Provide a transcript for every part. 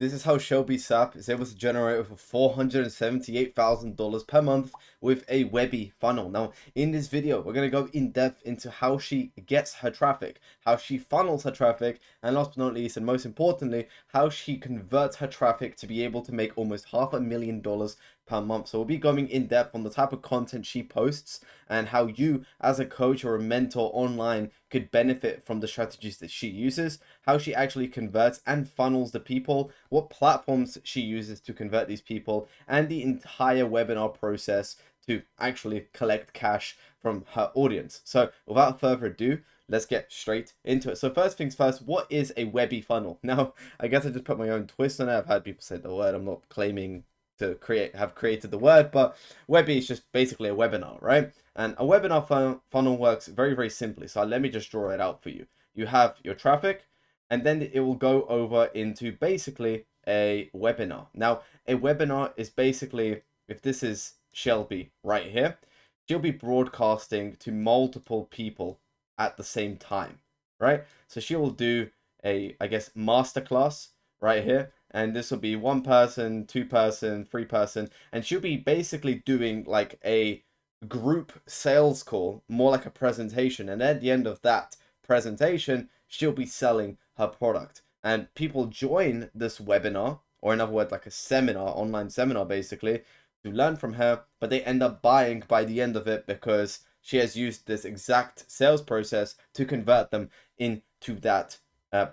This is how Shelby Sapp is able to generate over $478,000 per month with a Webby funnel. Now, in this video, we're going to go in depth into how she gets her traffic, how she funnels her traffic, and last but not least, and most importantly, how she converts her traffic to be able to make almost $500,000 per month. So we'll be going in depth on the type of content she posts and how you as a coach or a mentor online could benefit from the strategies that she uses, how she actually converts and funnels the people, what platforms she uses to convert these people, and the entire webinar process to actually collect cash from her audience. So without further ado, let's get straight into it. So first things first, what is a Webby funnel? Now, I guess I just put my own twist on it. I've had people say the word. I'm not claiming to have created the word, but Webby is just basically a webinar, right? And a webinar funnel works very, very simply. So let me just draw it out for you. You have your traffic, and then it will go over into basically a webinar. Now, a webinar is basically, if this is Shelby right here, she'll be broadcasting to multiple people at the same time, right? So she will do a, I guess, masterclass right here, and this will be one person, two person, three person, and she'll be basically doing like a group sales call, more like a presentation, and at the end of that presentation, she'll be selling her product. And people join this webinar, or in other words, like a seminar, online seminar basically, to learn from her, but they end up buying by the end of it because she has used this exact sales process to convert them into that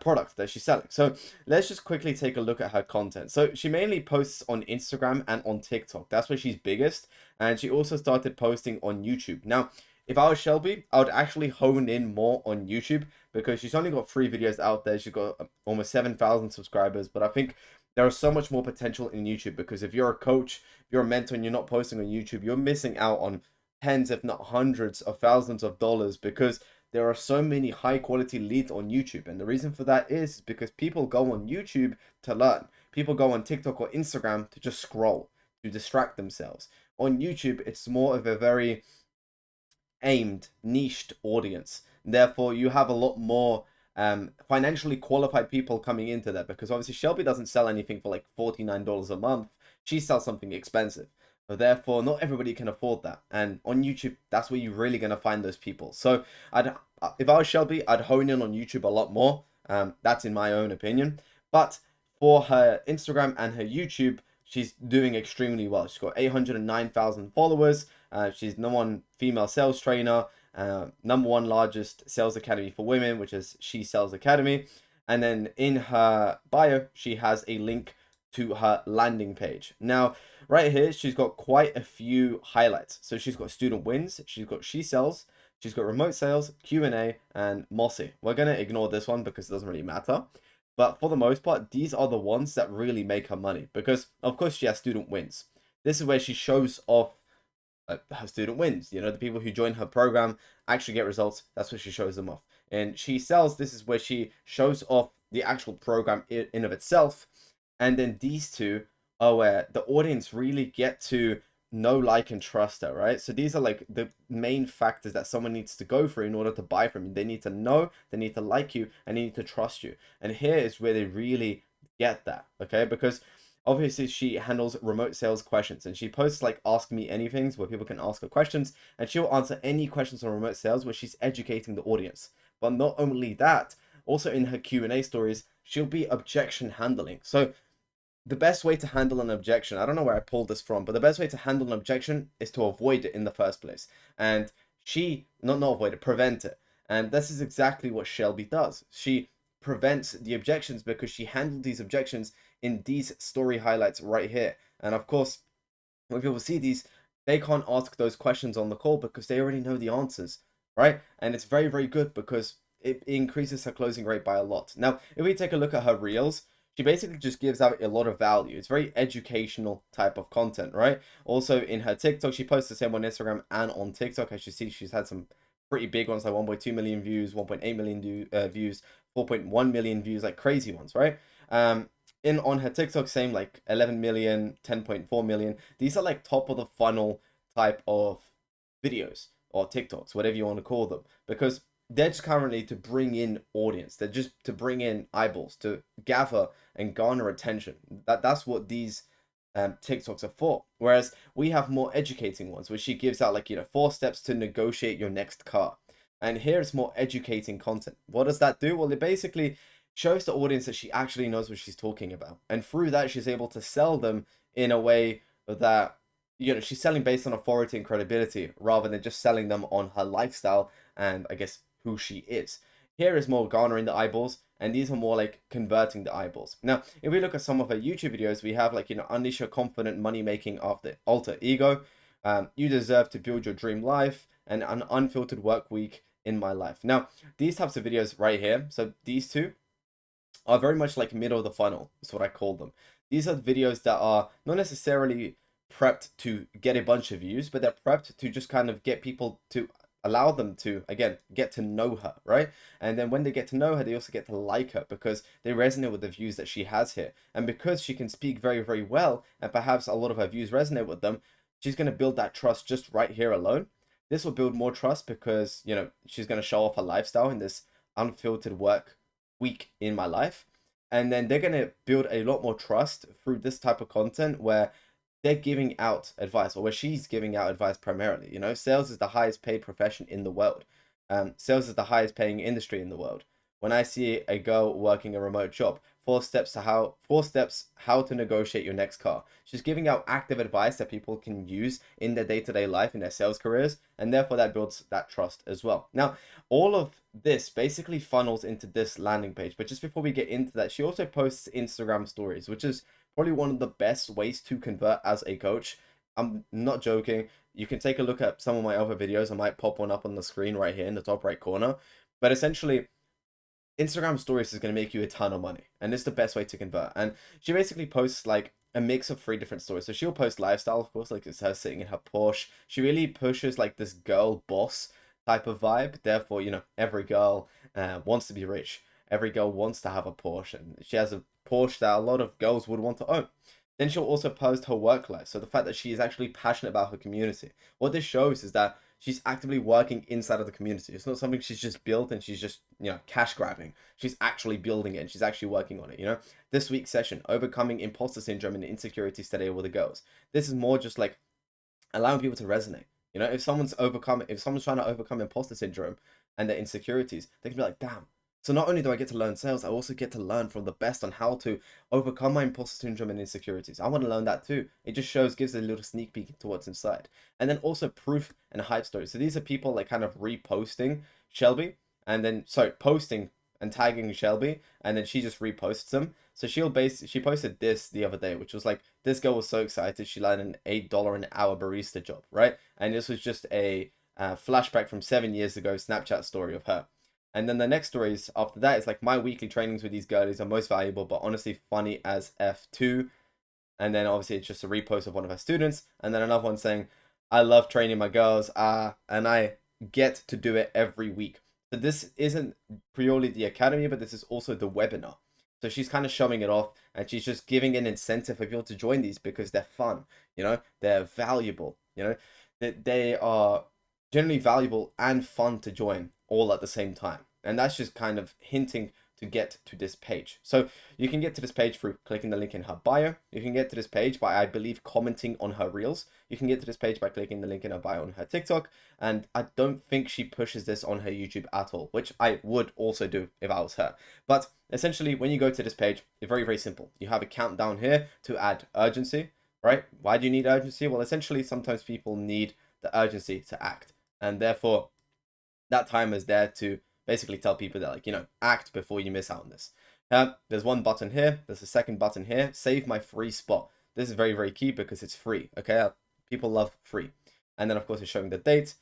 product that she's selling. So let's just quickly take a look at her content. So she mainly posts on Instagram and on TikTok. That's where she's biggest. And she also started posting on YouTube. Now, if I was Shelby, I would actually hone in more on YouTube because she's only got 3 videos out there. She's got almost 7,000 subscribers. But I think there is so much more potential in YouTube because if you're a coach, if you're a mentor and you're not posting on YouTube, you're missing out on tens, if not hundreds of thousands of dollars because there are so many high quality leads on YouTube. And the reason for that is because people go on YouTube to learn. People go on TikTok or Instagram to just scroll, to distract themselves. On YouTube, it's more of a very aimed, niched audience. Therefore, you have a lot more financially qualified people coming into that because obviously Shelby doesn't sell anything for like $49 a month. She sells something expensive. So therefore, not everybody can afford that. And on YouTube, that's where you're really going to find those people. So if I was Shelby, I'd hone in on YouTube a lot more. That's in my own opinion. But for her Instagram and her YouTube, she's doing extremely well. She's got 809,000 followers. She's #1 female sales trainer, #1 largest sales academy for women, which is She Sells Academy. And then in her bio, she has a link to her landing page. Now, right here, she's got quite a few highlights. So she's got student wins, she's got She Sells, she's got remote sales, Q&A, and Mossy. We're going to ignore this one because it doesn't really matter. But for the most part, these are the ones that really make her money because, of course, she has student wins. This is where she shows off her student wins. You know, the people who join her program actually get results. That's where she shows them off. And She Sells, this is where she shows off the actual program in of itself. And then these two are where the audience really get to know, like, and trust her, right? So these are like the main factors that someone needs to go through in order to buy from you. They need to know, they need to like you, and they need to trust you. And here is where they really get that, okay? Because obviously she handles remote sales questions and she posts like Ask Me Anythings where people can ask her questions and she'll answer any questions on remote sales where she's educating the audience. But not only that, also in her Q&A stories, she'll be objection handling. So the best way to handle an objection, I don't know where I pulled this from, but the best way to handle an objection is to avoid it in the first place. And not avoid it, prevent it. And this is exactly what Shelby does. She prevents the objections because she handled these objections in these story highlights right here. And of course, when people see these, they can't ask those questions on the call because they already know the answers, right? And it's very, very good because it increases her closing rate by a lot. Now, if we take a look at her reels, she basically just gives out a lot of value. It's very educational type of content, right? Also in her TikTok, she posts the same on Instagram and on TikTok. As you see, she's had some pretty big ones like 1.2 million views, 1.8 million views, 4.1 million views, like crazy ones, right? On her TikTok, same like 11 million, 10.4 million. These are like top of the funnel type of videos or TikToks, whatever you want to call them, because they're just currently to bring in audience. They're just to bring in eyeballs, to gather and garner attention. That's what these TikToks are for. Whereas we have more educating ones, where she gives out like, 4 steps to negotiate your next car. And here it's more educating content. What does that do? Well, it basically shows the audience that she actually knows what she's talking about. And through that, she's able to sell them in a way that, she's selling based on authority and credibility rather than just selling them on her lifestyle and, I guess, who she is. Here is more garnering the eyeballs, and these are more like converting the eyeballs. Now, if we look at some of her YouTube videos, we have like, unleash your confident money making after alter ego. You deserve to build your dream life, and an unfiltered work week in my life. Now, these types of videos right here, so these two are very much like middle of the funnel, is what I call them. These are videos that are not necessarily prepped to get a bunch of views, but they're prepped to just kind of get people to allow them to, again, get to know her, right? And then when they get to know her, they also get to like her because they resonate with the views that she has here. And because she can speak very, very well, and perhaps a lot of her views resonate with them, she's going to build that trust just right here alone. This will build more trust because, she's going to show off her lifestyle in this unfiltered work week in my life. And then they're going to build a lot more trust through this type of content where they're giving out advice, or where she's giving out advice primarily. Sales is the highest paid profession in the world. Sales is the highest paying industry in the world. When I see a girl working a remote job, 4 steps how to negotiate your next car. She's giving out active advice that people can use in their day-to-day life, in their sales careers, and therefore that builds that trust as well. Now, all of this basically funnels into this landing page, but just before we get into that, she also posts Instagram stories, which is probably one of the best ways to convert as a coach. I'm not joking. You can take a look at some of my other videos. I might pop one up on the screen right here in the top right corner. But essentially, Instagram stories is going to make you a ton of money, and it's the best way to convert. And she basically posts like a mix of 3 different stories. So she'll post lifestyle, of course, like it's her sitting in her Porsche. She really pushes like this girl boss type of vibe. Therefore, every girl wants to be rich. Every girl wants to have a Porsche, and she has a Porsche that a lot of girls would want to own. Then she'll also post her work life. So the fact that she is actually passionate about her community. What this shows is that she's actively working inside of the community. It's not something she's just built and she's just, cash grabbing. She's actually building it and she's actually working on it, This week's session, overcoming imposter syndrome and insecurities today with the girls. This is more just like allowing people to resonate. If someone's trying to overcome imposter syndrome and their insecurities, they can be like, damn. So not only do I get to learn sales, I also get to learn from the best on how to overcome my imposter syndrome and insecurities. I want to learn that too. It just gives a little sneak peek into what's inside. And then also proof and hype stories. So these are people like kind of reposting Shelby and then, posting and tagging Shelby, and then she just reposts them. So she posted this the other day, which was like, this girl was so excited she landed an $8 an hour barista job, right? And this was just a flashback from 7 years ago Snapchat story of her. And then the next stories after that is like, my weekly trainings with these girlies are most valuable, but honestly funny as F2. And then obviously it's just a repost of one of her students. And then another one saying, I love training my girls, and I get to do it every week. So this isn't purely the academy, but this is also the webinar. So she's kind of showing it off, and she's just giving an incentive for people to join these because they're fun, they're valuable, they are generally valuable and fun to join all at the same time. And that's just kind of hinting to get to this page. So you can get to this page through clicking the link in her bio. You can get to this page by, I believe, commenting on her reels. You can get to this page by clicking the link in her bio on her TikTok. And I don't think she pushes this on her YouTube at all, which I would also do if I was her. But essentially, when you go to this page, it's very, very simple. You have a countdown here to add urgency, right? Why do you need urgency? Well, essentially, sometimes people need the urgency to act. And therefore, that timer is there to basically tell people that, like, act before you miss out on this. There's one button here. There's a second button here. Save my free spot. This is very, very key because it's free. Okay, people love free. And then, of course, it's showing the date.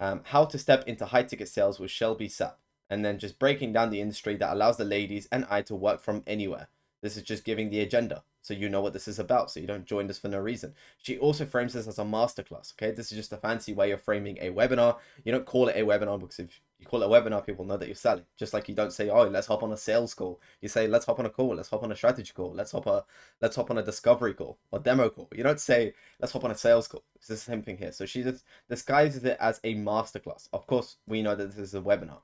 How to step into high ticket sales with Shelby Sapp. And then just breaking down the industry that allows the ladies and I to work from anywhere. This is just giving the agenda, so you know what this is about, so you don't join this for no reason. She also frames this as a masterclass, okay? This is just a fancy way of framing a webinar. You don't call it a webinar because if you call it a webinar, people know that you're selling. Just like you don't say, oh, let's hop on a sales call. You say, let's hop on a call. Let's hop on a strategy call. Let's hop on a discovery call or demo call. You don't say, let's hop on a sales call. It's the same thing here. So she just disguises it as a masterclass. Of course, we know that this is a webinar.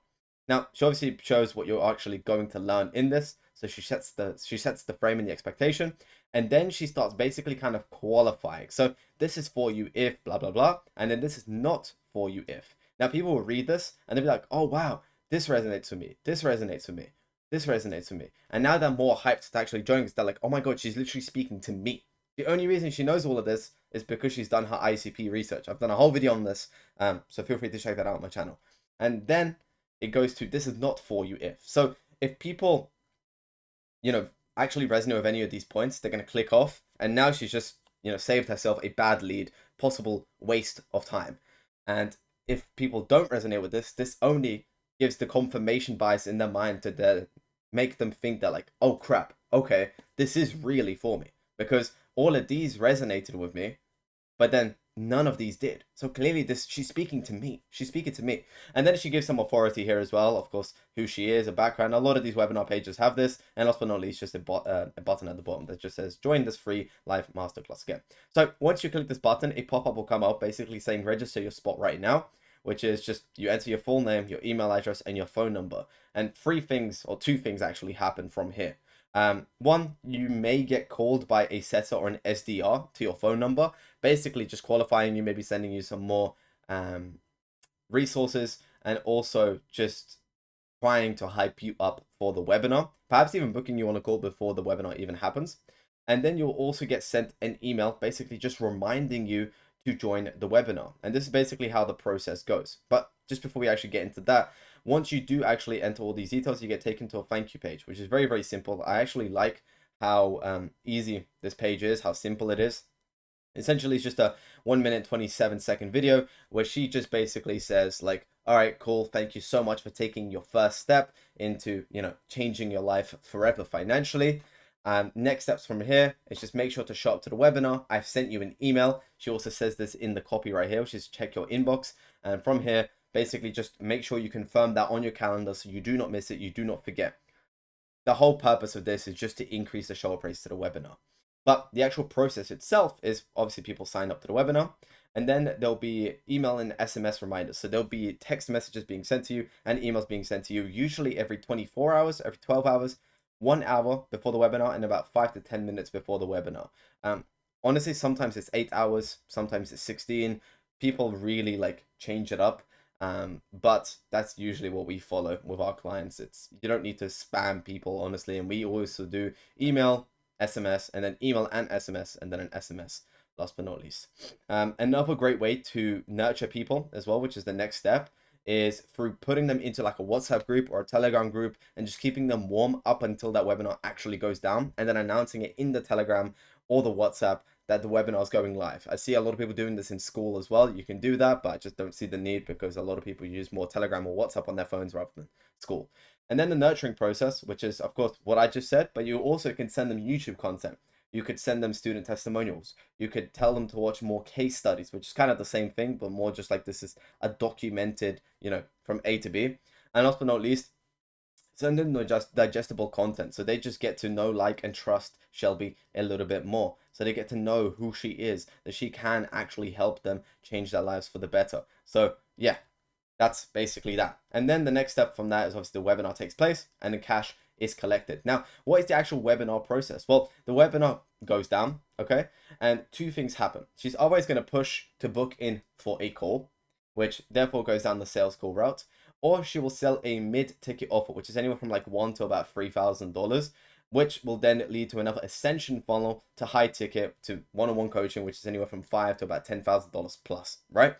Now, she obviously shows what you're actually going to learn in this. So she sets the frame and the expectation, and then she starts basically kind of qualifying. So this is for you if blah blah blah, and then this is not for you if. Now people will read this and they'll be like, oh wow, this resonates with me. This resonates with me. This resonates with me. And now they're more hyped to actually join because they're like, oh my god, she's literally speaking to me. The only reason she knows all of this is because she's done her ICP research. I've done a whole video on this, so feel free to check that out on my channel. And then it goes to, this is not for you if. So if people, actually resonate with any of these points, they're going to click off. And now she's just, saved herself a bad lead, possible waste of time. And if people don't resonate with this only gives the confirmation bias in their mind to make them think that like, oh crap, okay, this is really for me. Because all of these resonated with me, but then none of these did. So clearly she's speaking to me. She's speaking to me. And then she gives some authority here as well. Of course, who she is, a background. A lot of these webinar pages have this. And last but not least, just a button at the bottom that just says, join this free live masterclass again. So once you click this button, a pop-up will come up basically saying register your spot right now, which is just you enter your full name, your email address, and your phone number. And two things actually happen from here. One, you may get called by a setter or an SDR to your phone number, basically just qualifying you, maybe sending you some more resources, and also just trying to hype you up for the webinar, perhaps even booking you on a call before the webinar even happens. And then you'll also get sent an email basically just reminding you to join the webinar. And this is basically how the process goes. But just before we actually get into that, once you do actually enter all these details, you get taken to a thank you page, which is very, very simple. I actually like how easy this page is, how simple it is. Essentially, it's just a 1 minute 27-second video where she just basically says like, all right, cool, thank you so much for taking your first step into, changing your life forever financially. Next steps from here is just make sure to show up to the webinar. I've sent you an email. She also says this in the copy right here, which is check your inbox. And from here, basically just make sure you confirm that on your calendar so you do not miss it, you do not forget. The whole purpose of this is just to increase the show up rates to the webinar. But the actual process itself is obviously people sign up to the webinar, and then there'll be email and SMS reminders. So there'll be text messages being sent to you and emails being sent to you, usually every 24 hours, every 12 hours, 1 hour before the webinar, and about 5 to 10 minutes before the webinar. Honestly, sometimes it's 8 hours, sometimes it's 16. People really like change it up. But that's usually what we follow with our clients. You don't need to spam people, honestly. And we also do email, SMS, and then email and SMS, and then an SMS, last but not least. Another great way to nurture people as well, which is the next step, is through putting them into like a WhatsApp group or a Telegram group and just keeping them warm up until that webinar actually goes down, and then announcing it in the Telegram or the WhatsApp that the webinar is going live. I see a lot of people doing this in school as well. You can do that, but I just don't see the need because a lot of people use more Telegram or WhatsApp on their phones rather than school. And then the nurturing process, which is, of course, what I just said, but you also can send them YouTube content. You could send them student testimonials. You could tell them to watch more case studies, which is kind of the same thing, but more just like this is a documented, from A to B. And last but not least, send them just digestible content. So they just get to know, like, and trust Shelby a little bit more. So they get to know who she is, that she can actually help them change their lives for the better. So yeah, that's basically that. And then the next step from that is obviously the webinar takes place and the cash is collected. Now, what is the actual webinar process? Well, the webinar goes down, okay? And two things happen. She's always going to push to book in for a call, which therefore goes down the sales call route, or she will sell a mid-ticket offer, which is anywhere from like $1,000 to about $3,000, which will then lead to another ascension funnel to high ticket to one-on-one coaching, which is anywhere from $5,000 to about $10,000 plus, right?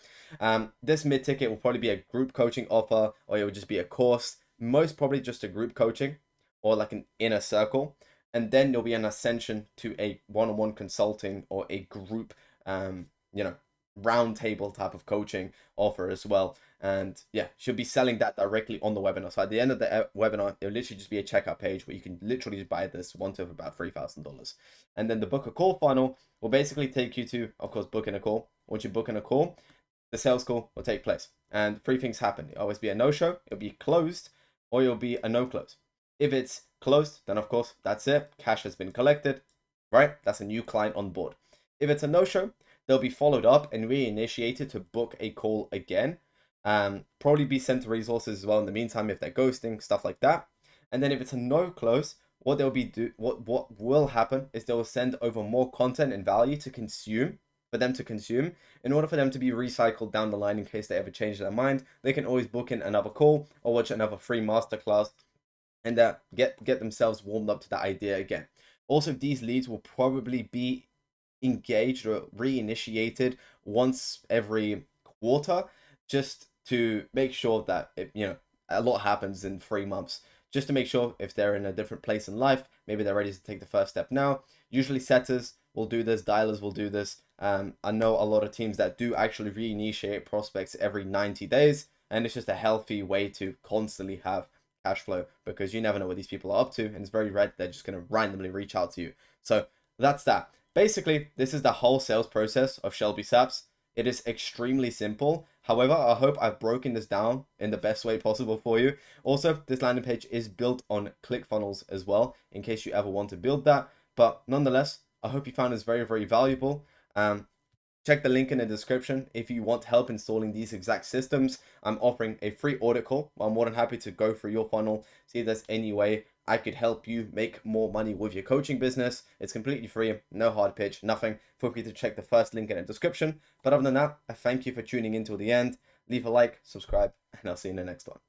This mid-ticket will probably be a group coaching offer, or it would just be a course, most probably just a group coaching or like an inner circle. And then there'll be an ascension to a one-on-one consulting or a group, round table type of coaching offer as well. And yeah, she'll be selling that directly on the webinar. So at the end of the webinar, it'll literally just be a checkout page where you can literally just buy this one to about $3,000. And then the book a call funnel will basically take you to, of course, booking a call. Once you book in a call, the sales call will take place. And three things happen. It'll always be a no-show, it'll be closed, or it'll be a no-close. If it's closed, then of course, that's it. Cash has been collected, right? That's a new client on board. If it's a no-show, they'll be followed up and reinitiated to book a call again. Probably be sent resources as well in the meantime if they're ghosting, stuff like that. And then if it's a no close, what what will happen is they will send over more content and value to consume, for them to consume, in order for them to be recycled down the line in case they ever change their mind. They can always book in another call or watch another free masterclass and get themselves warmed up to that idea again. Also, these leads will probably be engaged or reinitiated once every quarter, just to make sure that a lot happens in 3 months. Just to make sure if they're in a different place in life, maybe they're ready to take the first step now. Usually setters will do this, dialers will do this. I know a lot of teams that do actually reinitiate prospects every 90 days, and it's just a healthy way to constantly have cash flow, because you never know what these people are up to, and it's very rare they're just going to randomly reach out to you. So that's that. Basically, this is the whole sales process of Shelby Sapps. It is extremely simple. However, I hope I've broken this down in the best way possible for you. Also, this landing page is built on ClickFunnels as well, in case you ever want to build that. But nonetheless, I hope you found this very, very valuable. Check the link in the description if you want help installing these exact systems. I'm offering a free audit call. I'm more than happy to go through your funnel, see if there's any way I could help you make more money with your coaching business. It's completely free, no hard pitch, nothing. Feel free to check the first link in the description. But other than that, I thank you for tuning in till the end. Leave a like, subscribe, and I'll see you in the next one.